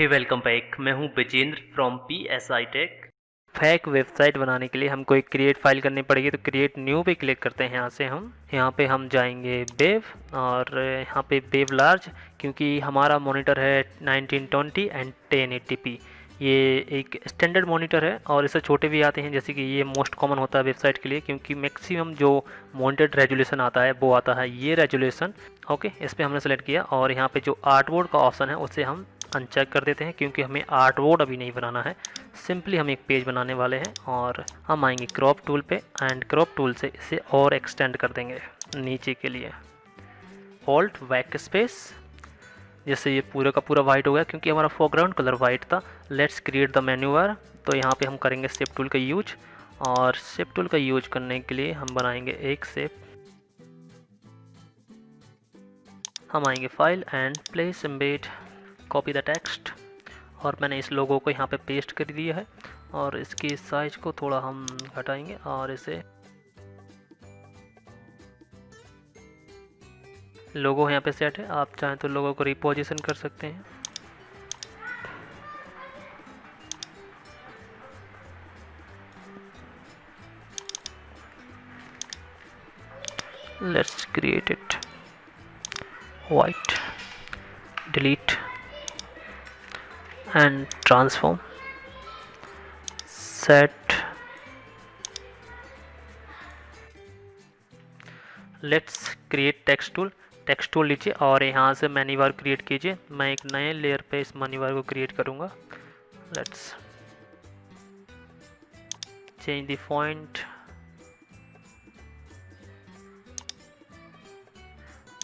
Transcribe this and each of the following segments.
हे welcome back. मैं हूं Vijender from PSI tech. Fake website बनाने के लिए हमको एक क्रिएट फाइल करनी पड़ेगी, तो क्रिएट न्यू पे क्लिक करते हैं। यहाँ पे हम जाएंगे वेव, और यहाँ पे वेव लार्ज, क्योंकि हमारा मॉनिटर है 1920 एंड 1080p। ये एक स्टैंडर्ड मॉनिटर है और इससे छोटे भी आते हैं, जैसे कि ये मोस्ट कॉमन होता है वेबसाइट के लिए, क्योंकि मैक्सिमम जो मॉनिटर रेजोल्यूशन आता है वो आता है ये रेजोल्यूशन। ओके, इस पर हमने सेलेक्ट किया और यहाँ पे जो आर्टबोर्ड का ऑप्शन है उसे हम अनचेक कर देते हैं, क्योंकि हमें आर्टबोर्ड अभी नहीं बनाना है। सिंपली हम एक पेज बनाने वाले हैं और हम आएंगे क्रॉप टूल पे एंड क्रॉप टूल से इसे और एक्सटेंड कर देंगे नीचे के लिए। ऑल्ट बैक स्पेस, जैसे ये पूरा का पूरा वाइट हो गया, क्योंकि हमारा फोरग्राउंड कलर वाइट था। Let's create the menu bar, तो यहाँ पे हम करेंगे शेप टूल का यूज, और शेप टूल का यूज करने के लिए हम बनाएंगे एक शेप। हम आएंगे file and place embed, copy the text, और मैंने इस लोगो को यहाँ पे पेस्ट कर दिया है। और इसकी साइज को थोड़ा हम घटाएंगे और इसे लोगो यहाँ पे सेट है। आप चाहें तो लोगो को रिपोजिशन कर सकते हैं। Let's create it white, delete and transform, set. Let's create text tool. Text tool लीजिए और यहाँ से मेन्यू बार क्रिएट कीजिए। मैं एक नए लेयर पे इस मेन्यू बार को क्रिएट करूँगा। Let's change the font,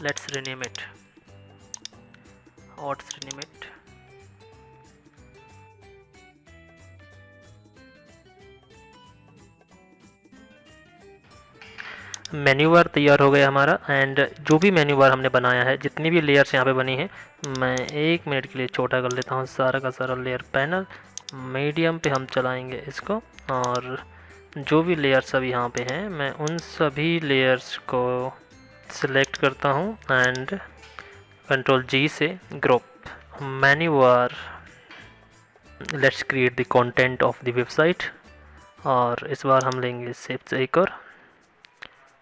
let's rename it, what's rename it. Menu bar तैयार हो गया हमारा। एंड जो भी मेन्यू बार हमने बनाया है, जितनी भी लेयर्स यहाँ पे बनी हैं, मैं 1 मिनट के लिए छोटा कर लेता हूँ सारा का सारा लेयर पैनल। मीडियम पे हम चलाएंगे इसको, और जो भी लेयर्स अभी यहाँ पे हैं मैं उन सभी लेयर्स को सिलेक्ट करता हूँ एंड कंट्रोल G से group menu bar. Let's create the content of the website, और इस बार हम लेंगे शेप से एक और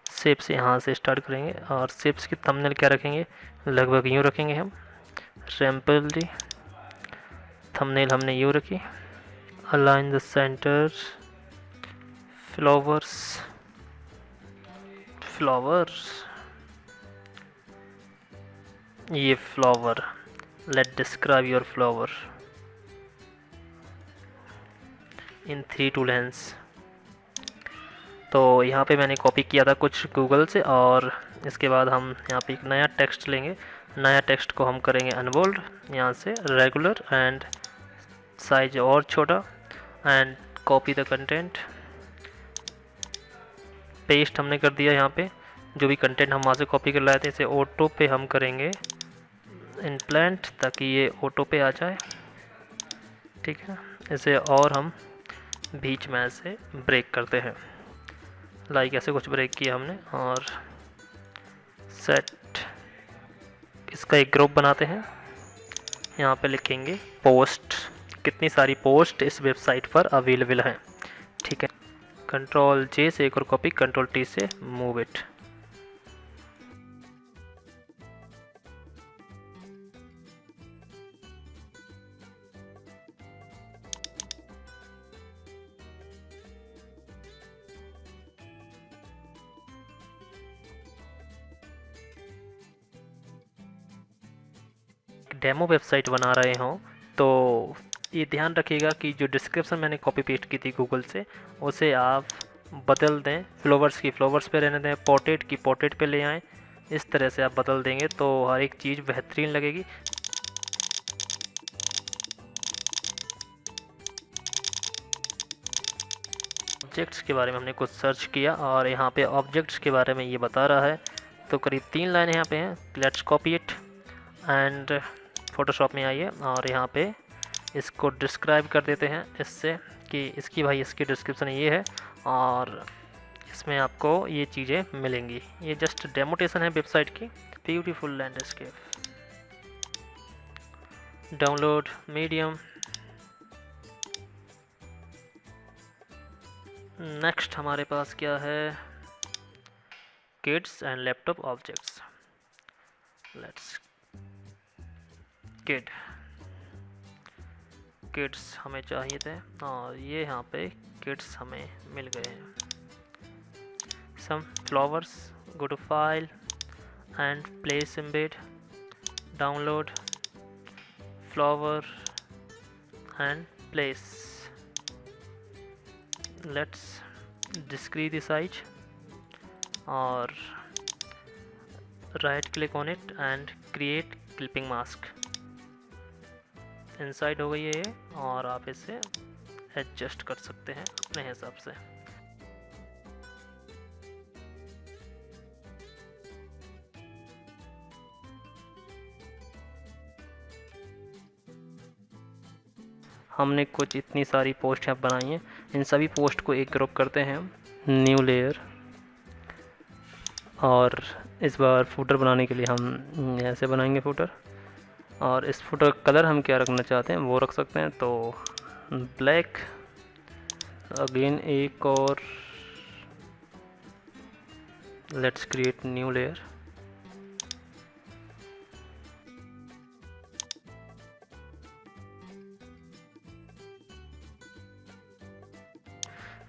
शेप से यहाँ से स्टार्ट करेंगे। और शेप्स की थंबनेल क्या रखेंगे, लगभग यूँ रखेंगे हम। सिंपली थंबनेल हमने यूँ रखी। Align the centre, flowers, flowers, ये flower, let describe your flower in 3 2 lines. तो यहाँ पे मैंने कॉपी किया था कुछ गूगल से, और इसके बाद हम यहाँ पे एक नया टेक्स्ट लेंगे। नया टेक्स्ट को हम करेंगे अनबोल्ड, यहाँ से रेगुलर एंड साइज और छोटा, and copy the content, paste हमने कर दिया। यहाँ पे जो भी कंटेंट हम वहाँ से कॉपी कर लाए थे, इसे ऑटो पे हम करेंगे इम्प्लांट, ताकि ये ऑटो पे आ जाए। ठीक है, इसे और हम बीच में से ब्रेक करते हैं, लाइक ऐसे कुछ ब्रेक किया हमने। और सेट, इसका एक ग्रुप बनाते हैं। यहाँ पे लिखेंगे पोस्ट, कितनी सारी पोस्ट इस वेबसाइट पर अवेलेबल हैं। ठीक है, कंट्रोल J से एक और कॉपी, कंट्रोल T से मूव इट। डेमो वेबसाइट बना रहे हों तो ये ध्यान रखिएगा कि जो डिस्क्रिप्शन मैंने कॉपी पेस्ट की थी गूगल से, उसे आप बदल दें। फ्लावर्स की फ्लावर्स पे रहने दें, पोर्ट्रेट की पोर्ट्रेट पे ले आएँ। इस तरह से आप बदल देंगे तो हर एक चीज़ बेहतरीन लगेगी। ऑब्जेक्ट्स के बारे में हमने कुछ सर्च किया और यहाँ पे ऑब्जेक्ट्स के बारे में ये बता रहा है। तो करीब 3 लाइन यहाँ पे हैं। Let's copy it and Photoshop में आइए और यहाँ पे इसको डिस्क्राइब कर देते हैं इससे, कि इसकी भाई इसकी डिस्क्रिप्शन ये है और इसमें आपको ये चीज़ें मिलेंगी। ये जस्ट डेमोटेशन है वेबसाइट की। Beautiful landscape, download medium. Next हमारे पास क्या है, kids and laptop objects. Let's kids हमें चाहिए थे और ये यहाँ पे किड्स हमें मिल गए हैं। Some flowers, go to file and place embed, download flower and place. Let's decrease the size और right click on it and create clipping mask. Inside हो गई है ये, और आप इसे एडजस्ट कर सकते हैं अपने हिसाब से। हमने कुछ इतनी सारी पोस्ट यहाँ बनाई हैं, इन सभी पोस्ट को एक ग्रुप करते हैं हम, न्यू लेयर। और इस बार फुटर बनाने के लिए हम ऐसे बनाएंगे फुटर, और इस फुटर का कलर हम क्या रखना चाहते हैं वो रख सकते हैं, तो ब्लैक। अगेन एक और let's create new layer.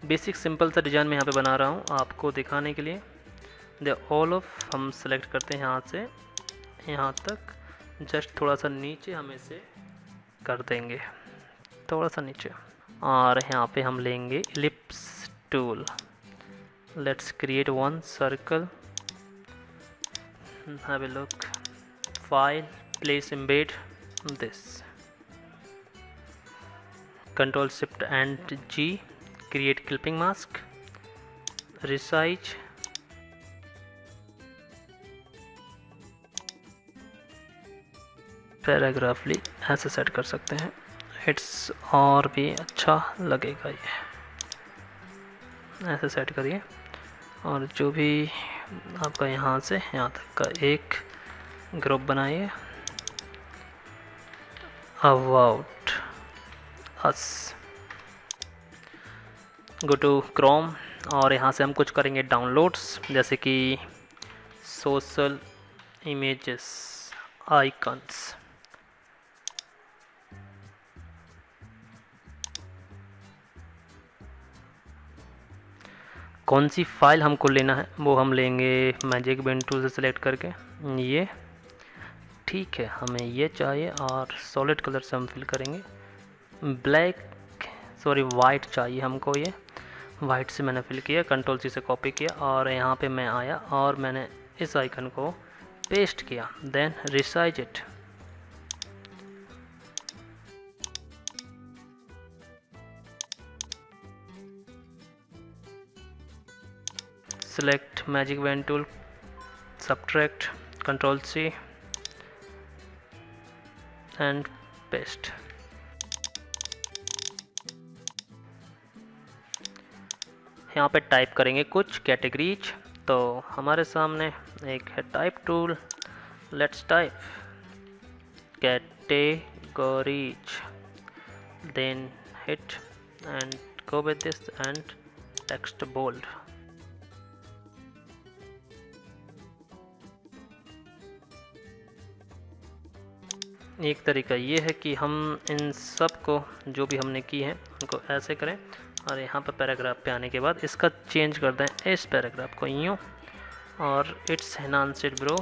Basic simple सा डिज़ाइन मैं यहाँ पे बना रहा हूँ आपको दिखाने के लिए। द ऑल ऑफ हम सेलेक्ट करते हैं यहाँ से यहाँ तक, जस्ट थोड़ा सा नीचे हम इसे कर देंगे, थोड़ा सा नीचे। और यहाँ पे हम लेंगे ellipse tool. Let's create one circle, have a look, file, place embed this, control shift and G, create clipping mask, resize, पैराग्राफली ऐसे सेट कर सकते हैं, इट्स और भी अच्छा लगेगा। ये ऐसे सेट करिए, और जो भी आपका यहाँ से यहाँ तक का एक ग्रुप बनाइए, about us. Go to Chrome, और यहाँ से हम कुछ करेंगे डाउनलोड्स, जैसे कि सोशल इमेजेस आइकन्स। कौन सी फाइल हमको लेना है वो हम लेंगे मैजिक पेन टूल से सिलेक्ट करके, ये ठीक है, हमें ये चाहिए। और सॉलिड कलर से हम फिल करेंगे, वाइट चाहिए हमको। ये वाइट से मैंने फिल किया, कंट्रोल सी से कॉपी किया, और यहाँ पे मैं आया और मैंने इस आइकन को पेस्ट किया, then resize it. select magic wand tool, subtract, control C and paste। यहाँ पे टाइप करेंगे कुछ कैटेगरीज, तो हमारे सामने एक है type tool. Let's type categories, then hit and go with this and text bold. एक तरीका ये है कि हम इन सब को जो भी हमने की है उनको ऐसे करें, और यहाँ पर पैराग्राफ पे आने के बाद इसका चेंज कर दें इस पैराग्राफ को यूँ, और इट्स एनहांस्ड ब्रो।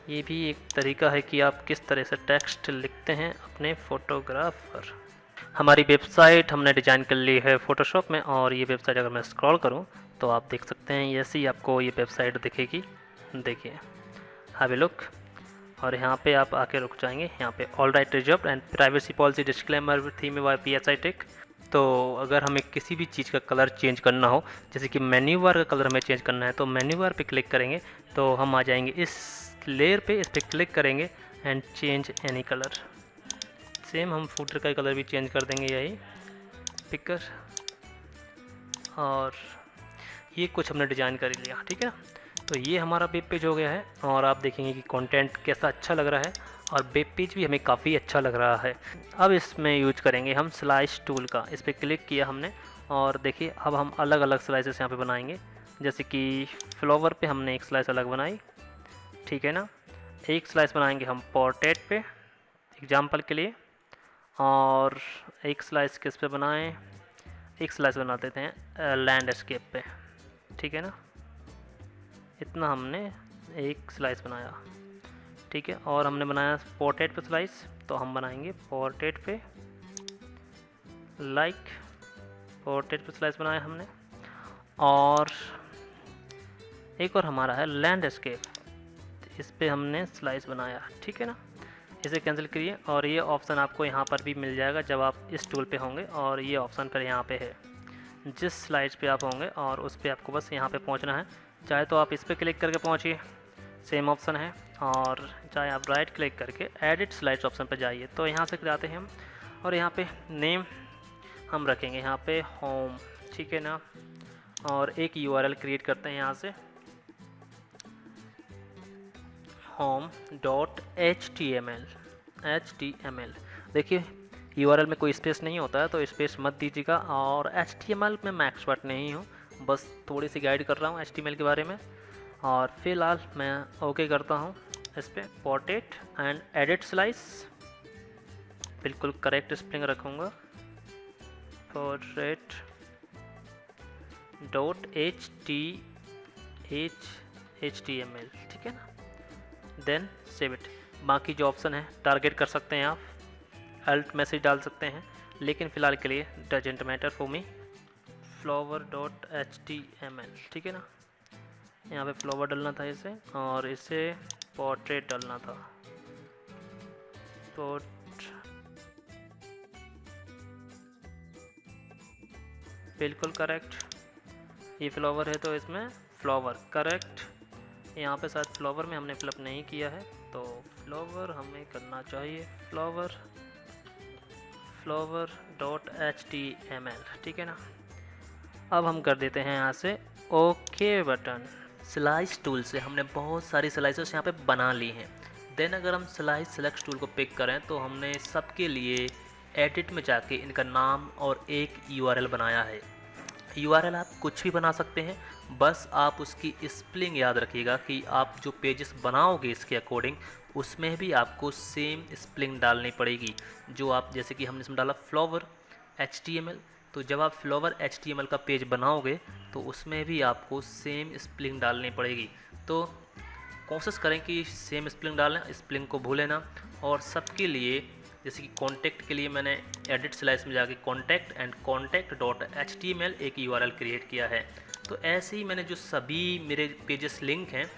ये भी एक तरीका है कि आप किस तरह से टेक्स्ट लिखते हैं अपने फोटोग्राफ पर। हमारी वेबसाइट हमने डिज़ाइन कर ली है फ़ोटोशॉप में, और ये वेबसाइट अगर मैं स्क्रॉल करूँ तो आप देख सकते हैं ऐसे ही आपको ये वेबसाइट दिखेगी। देखिए, हैव ए लुक। और यहाँ पे आप आके रुक जाएंगे, यहाँ पे all right reserve and privacy policy disclaimer theme by PSI tech. तो अगर हमें किसी भी चीज़ का कलर चेंज करना हो, जैसे कि मेन्यू बार का कलर हमें चेंज करना है, तो मेन्यू बार पे क्लिक करेंगे तो हम आ जाएंगे इस लेयर पे, इस पर क्लिक करेंगे and change any colour. Same हम फूटर का कलर भी चेंज कर देंगे, यही पिकर। और ये कुछ हमने डिज़ाइन कर लिया, ठीक है ना। तो ये हमारा वेब पेज हो गया है, और आप देखेंगे कि कंटेंट कैसा अच्छा लग रहा है। और वेब पेज भी हमें काफ़ी अच्छा लग रहा है। अब इसमें यूज करेंगे हम स्लाइस टूल का। इस पर क्लिक किया हमने और देखिए अब हम अलग अलग स्लाइसेस यहाँ पे बनाएंगे। जैसे कि फ्लावर पे हमने एक स्लाइस अलग बनाई, ठीक है ना। एक स्लाइस बनाएंगे हम पोर्ट्रेट पे एग्जाम्पल के लिए, और एक स्लाइस किस पे बनाएं, एक स्लाइस बना देते हैं लैंडस्केप पे, ठीक है ना। इतना हमने एक स्लाइस बनाया, ठीक है। और हमने बनाया पोर्ट्रेट पे स्लाइस, तो हम बनाएंगे पोर्ट्रेट पे लाइक पोर्ट्रेट पे स्लाइस बनाया हमने। और एक और हमारा है लैंडस्केप, इस पे हमने स्लाइस बनाया, ठीक है ना। इसे कैंसिल करिए और ये ऑप्शन आपको यहाँ पर भी मिल जाएगा जब आप इस टूल पे होंगे, और ये ऑप्शन पर यहाँ पे है जिस स्लाइड पे आप होंगे, और उस पर आपको बस यहाँ पे पहुँचना है। चाहे तो आप इस पर क्लिक करके पहुँचिए, सेम ऑप्शन है, और चाहे आप राइट क्लिक करके एडिट स्लाइड्स ऑप्शन पर जाइए। तो यहाँ से जाते हैं हम, और यहाँ पे नेम हम रखेंगे यहाँ पे होम, ठीक है ना। और एक URL क्रिएट करते हैं यहाँ से home.html। देखिए URL में कोई स्पेस नहीं होता है, तो स्पेस मत दीजिएगा। और HTML में मैं एक्सपर्ट नहीं हूँ, बस थोड़ी सी गाइड कर रहा हूँ HTML के बारे में। और फिलहाल मैं ओके करता हूँ इस पर पोर्ट्रेट एंड एडिट स्लाइस, बिल्कुल करेक्ट स्पेलिंग रखूँगा, पोर्ट्रेट .html, ठीक है ना। Then save it. बाकी जो ऑप्शन है टारगेट कर सकते हैं आप, अल्ट मैसेज डाल सकते हैं, लेकिन फ़िलहाल के लिए doesn't matter for me, flower.html, ठीक है ना। यहाँ पे फ्लावर डालना था इसे, और इसे पोर्ट्रेट डालना था, बिल्कुल करेक्ट। ये फ्लावर है तो इसमें फ्लावर करेक्ट। यहाँ पे शायद फ्लावर में हमने फिलअप नहीं किया है, तो फ्लावर हमें करना चाहिए flower.html, ठीक है ना। अब हम कर देते हैं यहाँ से ओके बटन। स्लाइस टूल से हमने बहुत सारी स्लाइसेस यहाँ पे बना ली हैं। देन अगर हम स्लाइस सेलेक्ट टूल को पिक करें, तो हमने सबके लिए एडिट में जाके इनका नाम और एक URL बनाया है। URL आप कुछ भी बना सकते हैं, बस आप उसकी स्पेलिंग याद रखिएगा कि आप जो पेजेस बनाओगे इसके अकॉर्डिंग, उसमें भी आपको सेम स्पेलिंग डालनी पड़ेगी जो आप, जैसे कि हमने इसमें डाला फ्लावर HTML, तो जब आप फ्लावर HTML का पेज बनाओगे तो उसमें भी आपको सेम स्पेलिंग डालनी पड़ेगी। तो कोशिश करें कि सेम स्पेलिंग डालें, स्पेलिंग को भूलें ना। और सबके लिए, जैसे कि कॉन्टैक्ट के लिए मैंने एडिट स्लाइस में जाके कॉन्टैक्ट एंड contact.html एक URL क्रिएट किया है। तो ऐसे ही मैंने जो सभी मेरे पेजेस लिंक हैं,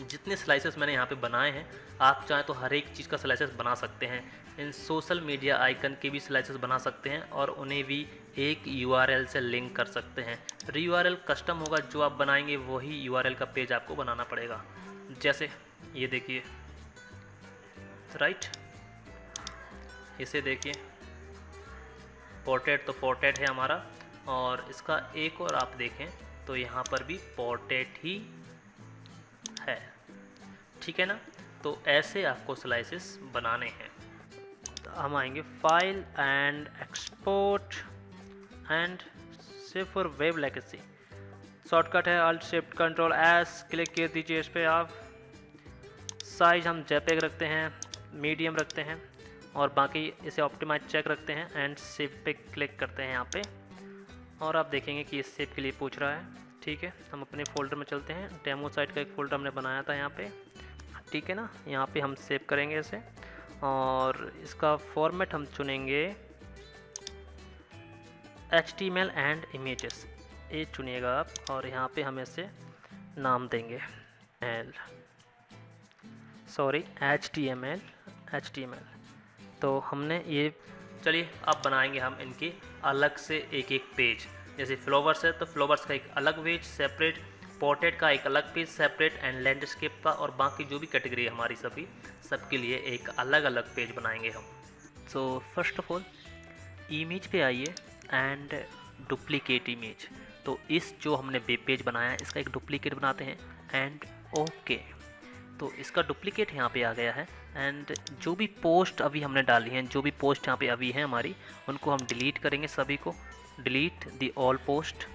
जितने स्लाइसेस मैंने यहाँ पे बनाए हैं, आप चाहें तो हर एक चीज़ का स्लाइसेस बना सकते हैं। इन सोशल मीडिया आइकन के भी स्लाइसेस बना सकते हैं, और उन्हें भी एक URL से लिंक कर सकते हैं। URL कस्टम होगा, जो आप बनाएंगे वही URL का पेज आपको बनाना पड़ेगा। जैसे ये देखिए, राइट, इसे देखिए, पोर्ट्रेट तो पोर्ट्रेट है हमारा, और इसका एक और आप देखें तो यहाँ पर भी पोर्ट्रेट ही है, ठीक है ना। तो ऐसे आपको स्लाइसेस बनाने हैं। तो हम आएंगे file and export and save for web legacy. Shortcut है Alt Shift Ctrl S, click कर दीजिए इस पर आप। साइज हम JPEG रखते हैं, मीडियम रखते हैं, और बाकी इसे ऑप्टिमाइज चेक रखते हैं, एंड सेव पे क्लिक करते हैं यहाँ पे। और आप देखेंगे कि ये सेव के लिए पूछ रहा है, ठीक है। हम अपने फोल्डर में चलते हैं, डेमो साइट का एक फ़ोल्डर हमने बनाया था यहाँ पे, ठीक है ना। यहाँ पे हम सेव करेंगे इसे, और इसका फॉर्मेट हम चुनेंगे HTML एंड इमेजेस, ये चुनिएगा आप। और यहाँ पे हम इसे नाम देंगे HTML। तो हमने ये, चलिए अब बनाएंगे हम इनके अलग से एक एक पेज। जैसे फ्लावर्स है तो फ्लावर्स का एक अलग पेज सेपरेट, पोर्ट्रेट का एक अलग पेज सेपरेट, एंड लैंडस्केप का, और बाकी जो भी कैटेगरी है हमारी सभी, सबके लिए एक अलग अलग पेज बनाएंगे हम। So first of all image पे आइए एंड डुप्लीकेट इमेज। तो इस जो हमने वेब पेज बनाया है, इसका एक डुप्लीकेट बनाते हैं, एंड ओके। तो इसका डुप्लीकेट यहाँ पे आ गया है। एंड जो भी पोस्ट अभी हमने डाली हैं, जो भी पोस्ट यहाँ पे अभी हैं हमारी, उनको हम डिलीट करेंगे सभी को, डिलीट दी ऑल पोस्ट।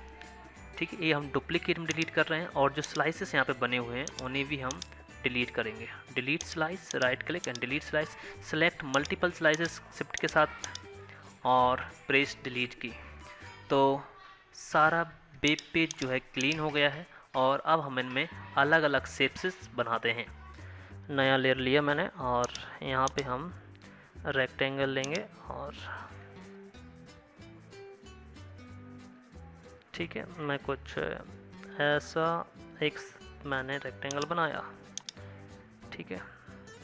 ठीक है, ये हम डुप्लीकेट में डिलीट कर रहे हैं। और जो स्लाइसेस यहाँ पे बने हुए हैं उन्हें भी हम डिलीट करेंगे। Delete slice, right click and delete slice, select multiple slices shift के साथ और प्रेस डिलीट की। तो सारा वेब पेज जो है क्लीन हो गया है। और अब हम इनमें अलग अलग शेप्स बनाते हैं। नया लेयर लिया मैंने और यहाँ पे हम रेक्टेंगल लेंगे और ठीक है, मैं कुछ ऐसा एक मैंने रेक्टेंगल बनाया। ठीक है,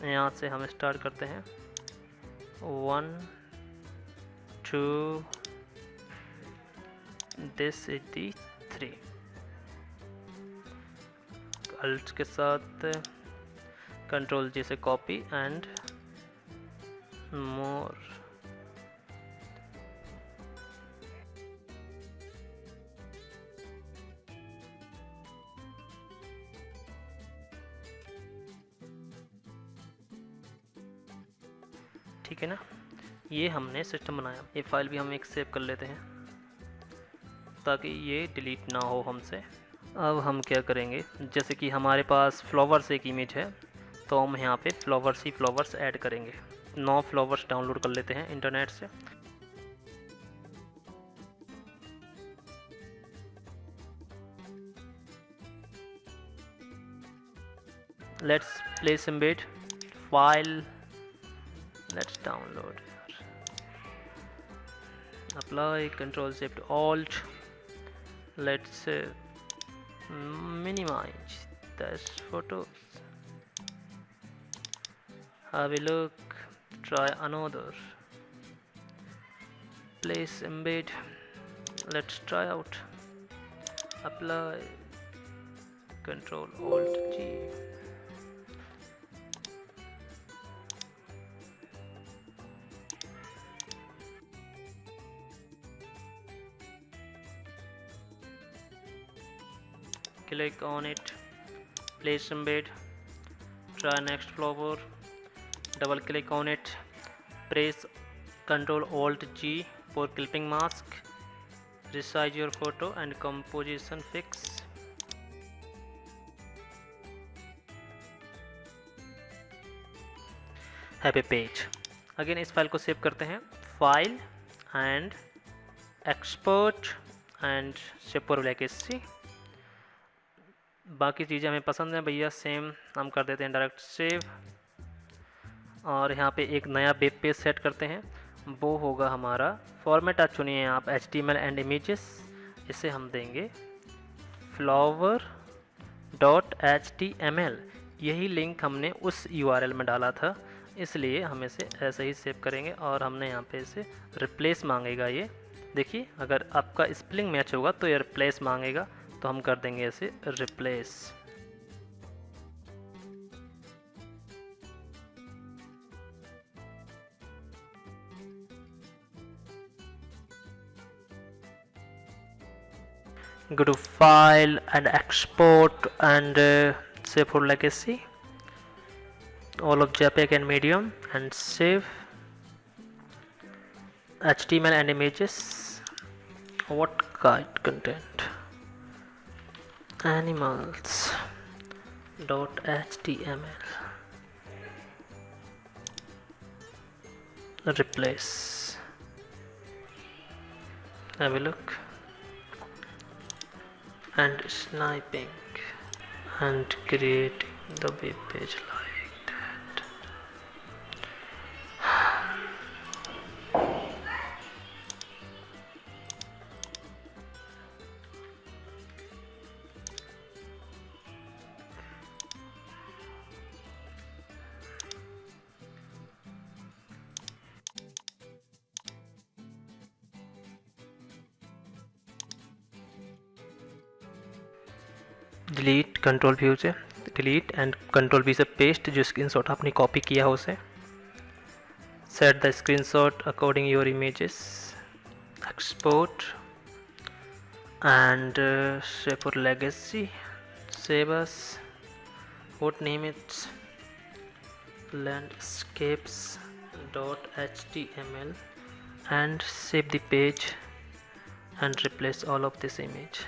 यहाँ से हम स्टार्ट करते हैं 1 2, दिस इज दी 3। अल्ट के साथ कंट्रोल जी से कॉपी एंड मोर। ठीक है ना, ये हमने सिस्टम बनाया। ये फाइल भी हम एक सेव कर लेते हैं ताकि ये डिलीट ना हो हमसे। अब हम क्या करेंगे, जैसे कि हमारे पास फ्लावर्स एक इमेज है, तो हम यहाँ पे फ्लावर्स ही फ्लावर्स ऐड करेंगे। 9 फ्लावर्स डाउनलोड कर लेते हैं इंटरनेट से। Let's place embed file, let's download, apply, control shift alt, let's minimize this photos, have a look, try another, place embed, let's try out, apply, control alt G, click on it, place embed, try next flower, double click on it, press Ctrl Alt G for clipping mask, resize your photo and composition fix. Have a page. Again इस file को save करते हैं, file and export and save for legacy. बाकी चीज़ें हमें पसंद हैं भैया, सेम हम कर देते हैं डायरेक्ट सेव। और यहाँ पे एक नया वेब पेज सेट करते हैं, वो होगा हमारा फॉर्मेट। आज चुनिए आप HTML एंड इमेजेस, इसे हम देंगे flower.html। यही लिंक हमने उस URL में डाला था, इसलिए हम इसे ऐसे ही सेव करेंगे। और हमने यहाँ पे इसे रिप्लेस मांगेगा। ये देखिए, अगर आपका स्पेलिंग मैच होगा तो ये रिप्लेस मांगेगा, तो हम कर देंगे इसे replace. Go to file and export and save for legacy, all of JPEG and medium, and save HTML and images. What kind content? Animals .html, replace, have a look, and sniping and creating the web page like that. Delete, control view से delete and control we से paste, जो screenshot आपने copy किया हो उसे। Set the screenshot according your images, export and save for legacy, save us code name is landscapes.html and save the page and replace all of this image.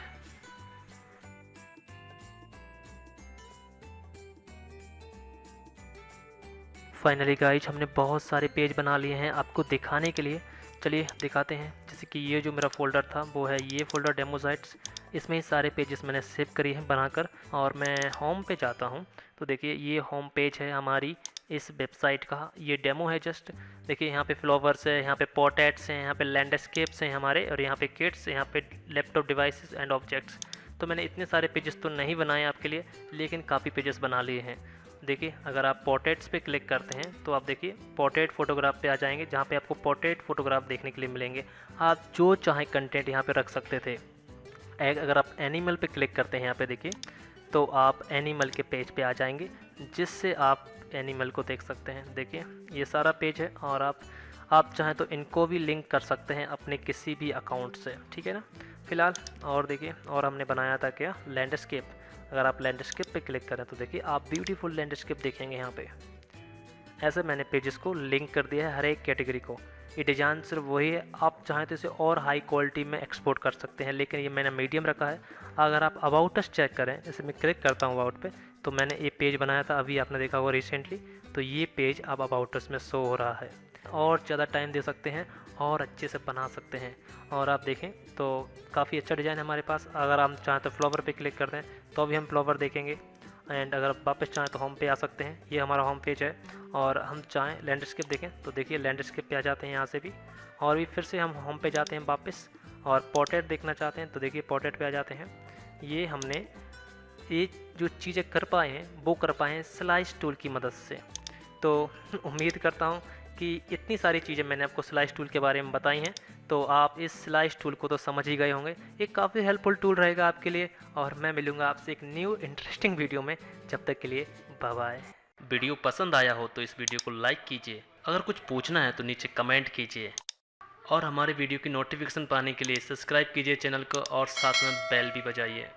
Finally guys हमने बहुत सारे page बना लिए हैं आपको दिखाने के लिए। चलिए दिखाते हैं। जैसे कि ये जो मेरा फ़ोल्डर था वो है ये फ़ोल्डर डेमोसाइट्स, इसमें ही सारे पेजेस मैंने सेव करी हैं बनाकर। और मैं होम पे जाता हूँ तो देखिए ये होम पेज है हमारी इस वेबसाइट का। ये डेमो है जस्ट। देखिए यहाँ पे फ्लावर्स है, यहाँ पे पोर्ट्रेट्स हैं, यहाँ पे लैंडस्केप्स हैं हमारे, और यहाँ पे किट्स, यहाँ पे लैपटॉप डिवाइसेस एंड ऑब्जेक्ट्स। तो मैंने इतने सारे पेजेस तो नहीं बनाए आपके लिए, लेकिन काफ़ी पेजेस बना लिए हैं। देखिए अगर आप पोर्ट्रेट्स पे क्लिक करते हैं तो आप देखिए पोर्ट्रेट फ़ोटोग्राफ पे आ जाएंगे, जहाँ पे आपको पोर्ट्रेट फ़ोटोग्राफ देखने के लिए मिलेंगे। आप जो चाहें कंटेंट यहाँ पे रख सकते थे। अगर आप एनिमल पे क्लिक करते हैं यहाँ पे देखिए तो आप एनिमल के पेज पे आ जाएंगे, जिससे आप एनिमल को देख सकते हैं। देखिए ये सारा पेज है, और आप चाहें तो इनको भी लिंक कर सकते हैं अपने किसी भी अकाउंट से, ठीक है ना फ़िलहाल। और देखिए और हमने बनाया था क्या, लैंडस्केप। अगर आप लैंडस्केप पे क्लिक करें तो देखिए आप ब्यूटीफुल लैंडस्केप देखेंगे यहाँ पे। ऐसे मैंने पेजेस को लिंक कर दिया है हर एक कैटेगरी को। ये डिज़ाइन सिर्फ वही है, आप चाहें तो इसे और हाई क्वालिटी में एक्सपोर्ट कर सकते हैं, लेकिन ये मैंने मीडियम रखा है। अगर आप अबाउट अस चेक करें, जैसे मैं क्लिक करता हूँ अबाउट पे, तो मैंने ये पेज बनाया था अभी आपने देखा होगा रिसेंटली, तो ये पेज अब अबाउट अस में शो हो रहा है। और ज़्यादा टाइम दे सकते हैं और अच्छे से बना सकते हैं। और आप देखें तो काफ़ी अच्छा डिज़ाइन है हमारे पास। अगर हम चाहें तो फ्लावर पे क्लिक कर दें तो अभी हम फ्लावर देखेंगे। एंड अगर वापस चाहें तो होम पे आ सकते हैं, ये हमारा होम पेज है। और हम चाहें लैंडस्केप देखें तो देखिए लैंडस्केप पे आ जाते हैं यहाँ से भी, और भी फिर से हम होम पे जाते हैं वापस। और पोर्ट्रेट देखना चाहते हैं तो देखिए पोर्ट्रेट पे आ जाते हैं। ये हमने ये जो चीज़ें कर पाए हैं वो कर पाए हैं स्लाइस टूल की मदद से। तो उम्मीद करता हूँ कि इतनी सारी चीज़ें मैंने आपको स्लाइस टूल के बारे में बताई हैं, तो आप इस स्लाइस टूल को तो समझ ही गए होंगे। ये काफ़ी हेल्पफुल टूल रहेगा आपके लिए, और मैं मिलूँगा आपसे एक न्यू इंटरेस्टिंग वीडियो में। जब तक के लिए बाय बाय। वीडियो पसंद आया हो तो इस वीडियो को लाइक कीजिए। अगर कुछ पूछना है तो नीचे कमेंट कीजिए, और हमारे वीडियो की नोटिफिकेशन पाने के लिए सब्सक्राइब कीजिए चैनल को, और साथ में बेल भी बजाइए।